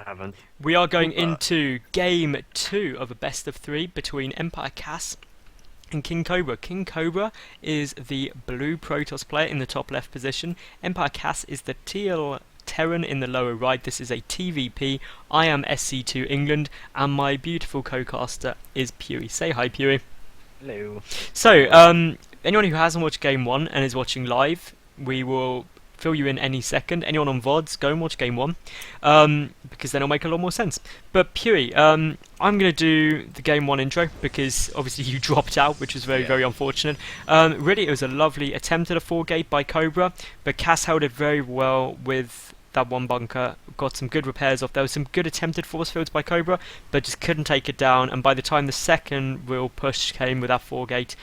haven't. We are going into game 2 of a best of 3 between EmpireKas and KingCobra. KingCobra is the blue Protoss player in the top left position. EmpireKas is the teal Terran in the lower right. This is a TvP. I am SC2 England, and my beautiful co-caster is Pewee. Say hi, Pewee. Hello. So, anyone who hasn't watched game 1 and is watching live, we will fill you in any second. Anyone on VODs, go and watch game 1, because then it'll make a lot more sense. But Pewee, I'm going to do the game 1 intro, because obviously you dropped out, which was very unfortunate. Really, it was a lovely attempt at a 4-gate by Cobra, but Cass held it very well with that one bunker, got some good repairs off. There was some good attempted force fields by Cobra, but just couldn't take it down, and by the time the second real push came with that 4-gate,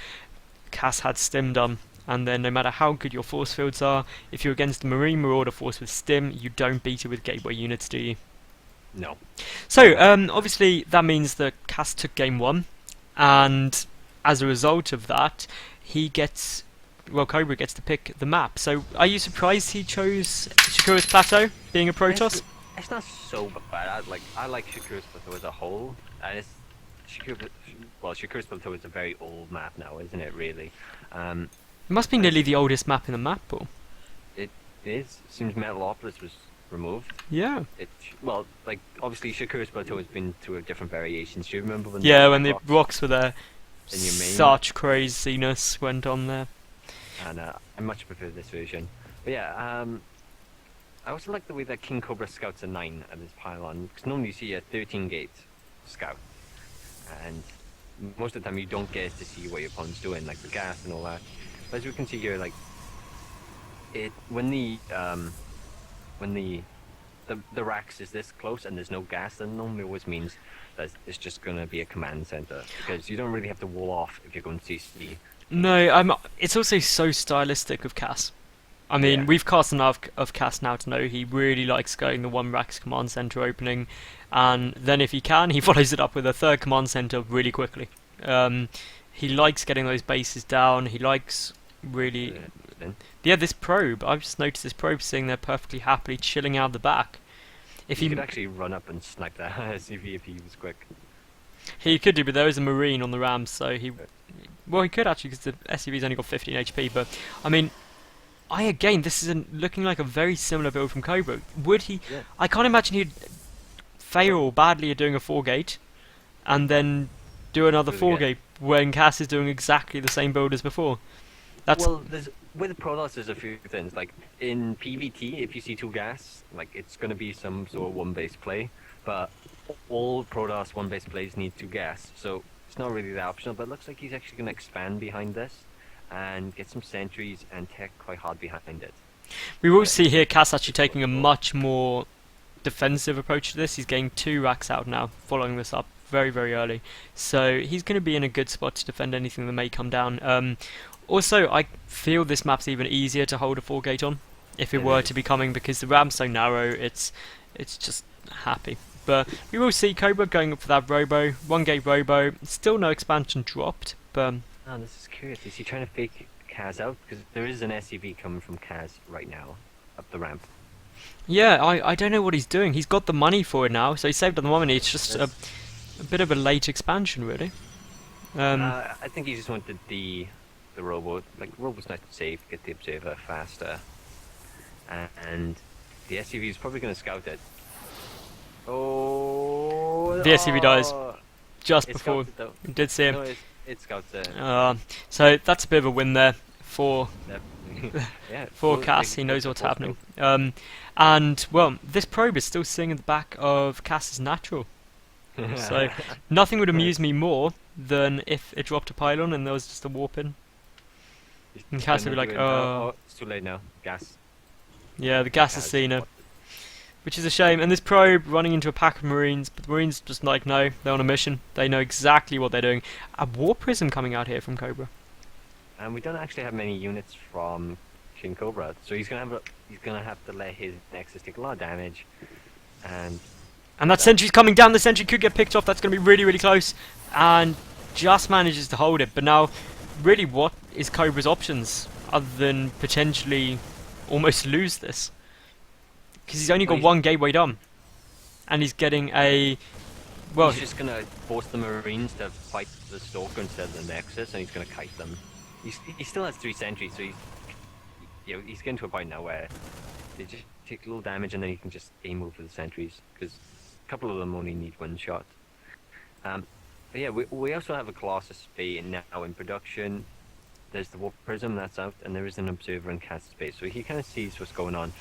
Cass had stim done. And then no matter how good your force fields are, if you're against the Marine Marauder force with stim, you don't beat it with gateway units, do you? No. So, obviously that means that Cass took game 1, and as a result of that, Cobra gets to pick the map. So, are you surprised he chose Shakura's Plateau, being a Protoss? It's not so bad. I like Shakura's Plateau as a whole, and it's Shakura's Plateau is a very old map now, isn't it? Really. It must be nearly the oldest map in the map pool. It is. Seems Metalopolis was removed. Yeah. Obviously Shakura's Plateau has been through different variations. Do you remember when? Yeah, when the rocks were there, in your main? Such craziness went on there. And I much prefer this version. But yeah, I also like the way that KingCobra scouts a 9 at this pylon, because normally you see a 13-gate scout, and most of the time you don't get to see what your opponent's doing, like the gas and all that. But as we can see here, like when the racks is this close and there's no gas, then normally always means that it's just gonna be a command center, because you don't really have to wall off if you're going to CC. No, it's also so stylistic of Cass. I mean, we've cast enough of Cass now to know he really likes going the one racks command center opening, and then if he can, he follows it up with a third command center really quickly. He likes getting those bases down. He likes really... Yeah, this probe. I've just noticed this probe sitting there perfectly happily chilling out the back. If he could actually run up and snipe that SCV if he was quick. He could do, but there is a Marine on the Rams, so he... Well, he could actually, because the SCV's only got 15 HP, but... I mean, this is looking like a very similar build from Cobra. Would he... Yeah. I can't imagine he'd fail badly at doing a 4-gate, and then do another 4-gate when Cass is doing exactly the same build as before. With Protoss there's a few things, like in PvT, if you see 2 gas, like it's going to be some sort of 1-base play, but all Protoss 1-base plays need 2 gas, so it's not really that optional, but it looks like he's actually going to expand behind this and get some sentries and tech quite hard behind it. We will see here Cass actually taking a much more defensive approach to this. He's getting 2 racks out now, following this up very early, so he's going to be in a good spot to defend anything that may come down. Also, I feel this map's even easier to hold a 4-gate on if it were to be coming, because the ram's so narrow, it's just happy. But we will see Cobra going up for that robo, 1-gate robo, still no expansion dropped, but... Oh, this is curious. Is he trying to fake Kaz out? Because there is an SCV coming from Kaz right now, up the ramp. Yeah, I don't know what he's doing. He's got the money for it now, so he saved on the money. It's just a bit of a late expansion, really. I think he just wanted the robo. Like, robo's nice and safe, get the observer faster. And the SCV is probably going to scout it. Oh! The SCV dies just before. We did see him. No, it scouts it. So that's a bit of a win there for for Cass. Cass. He knows what's happening. And well, this probe is still sitting in the back of Cass's natural. So nothing would amuse me more than if it dropped a pylon and there was just a warp in. And Cass would be like, oh, it's too late now. Gas. Yeah, the gas has seen her. Which is a shame. And this probe running into a pack of Marines, but the Marines just like, no, they're on a mission. They know exactly what they're doing. A War Prism coming out here from Cobra. And we don't actually have many units from KingCobra, so he's gonna have to let his Nexus take a lot of damage. And that sentry's coming down. The sentry could get picked off. That's going to be really close. And just manages to hold it. But now, really, what is Cobra's options other than potentially almost lose this? Because he's only got 1 gateway done. and he's getting a... Well, he's just gonna force the Marines to fight the Stalker instead of the Nexus, and he's gonna kite them. He still has 3 sentries, so he's getting to a point now where they just take a little damage, and then he can just aim over the sentries, because a couple of them only need 1 shot. But yeah, we also have a Colossus Bay now in production. There's the Warp Prism that's out, and there is an Observer in Cas space, so he kind of sees what's going on.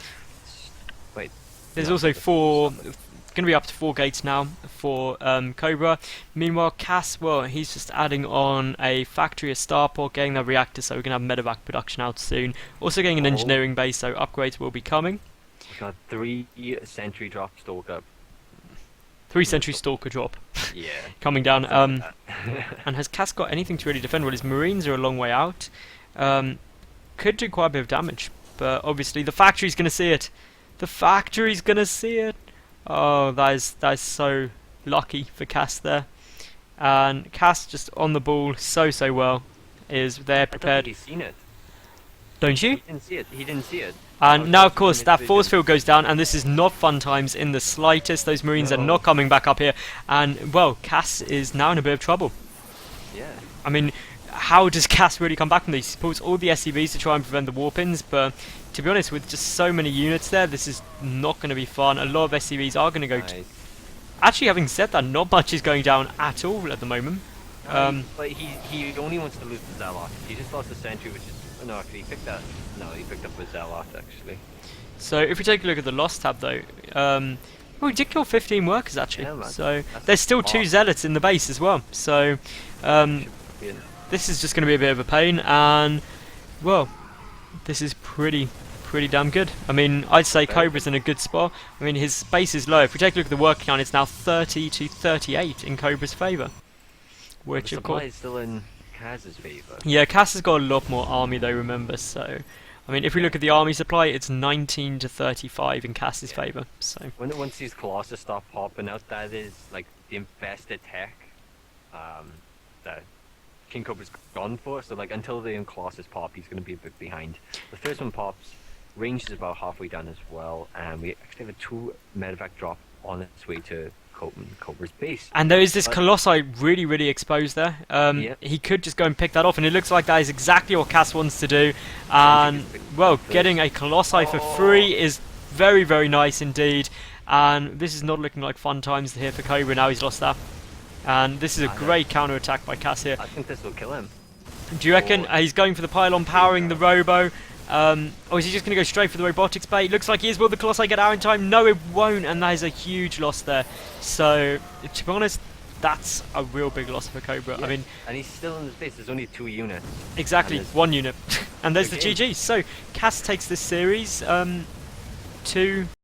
Wait. There's also 4, going to be up to 4 gates now for Cobra. Meanwhile, Cass, well, he's just adding on a factory, a starport, getting that reactor, so we're going to have medevac production out soon. Also getting an engineering base, so upgrades will be coming. We've got 3 sentry drop Stalker. 3 sentry Stalker drop. Yeah. Coming down. And has Cass got anything to really defend? Well, his Marines are a long way out. Could do quite a bit of damage, but obviously the factory's going to see it. The factory's going to see it. Oh, that is so lucky for Cass there. And Cass just on the ball so well. Is there prepared. He's seen it. Don't you? He didn't see it. He didn't see it. And now, of course, that force field goes down, and this is not fun times in the slightest. Those Marines are not coming back up here. And, well, Cass is now in a bit of trouble. Yeah. I mean, how does Cass really come back from these? He pulls all the SCVs to try and prevent the warpins, but to be honest, with just so many units there, this is not going to be fun. A lot of SCVs are going to go... Actually, having said that, not much is going down at all at the moment. But he only wants to lose the Zealot. He just lost the Sentry, which is... No, actually, he picked that. No, he picked up the Zealot, actually. So, if we take a look at the loss tab, though, well, we did kill 15 workers, actually. Yeah, so, there's still 2 Zealots in the base as well. So, this is just going to be a bit of a pain, and, well, this is pretty damn good. I mean, I'd say Cobra's in a good spot. I mean, his base is low. If we take a look at the work count, it's now 30 to 38 in Cobra's favour. Which, the of course... is still in Kaz's favour. Yeah, Kaz has got a lot more army, though, remember, so... I mean, if we look at the army supply, it's 19 to 35 in Kaz's favour, so... Once these Colossus stop popping out, that is, like, the invested tech that KingCobra's gone for, so, like, until the Colossus pop, he's going to be a bit behind. The first one pops, range is about halfway done as well, and we actually have a 2 medevac drop on its way to Cobra's base. And there is this Colossi really exposed there. He could just go and pick that off, and it looks like that is exactly what Cass wants to do. And, well, getting a Colossi for free is very nice indeed. And this is not looking like fun times here for Cobra now he's lost that. And this is a great counter-attack by Cass here. I think this will kill him. Do you reckon he's going for the pylon, powering the Robo? Or is he just going to go straight for the robotics bait? Looks like he is. Will the Colossi get out in time? No, it won't, and that is a huge loss there. So, to be honest, that's a real big loss for Cobra. Yeah. I mean, and he's still in the base. There's only 2 units. Exactly, 1 unit. And there's the GG. So, Cass takes this series 2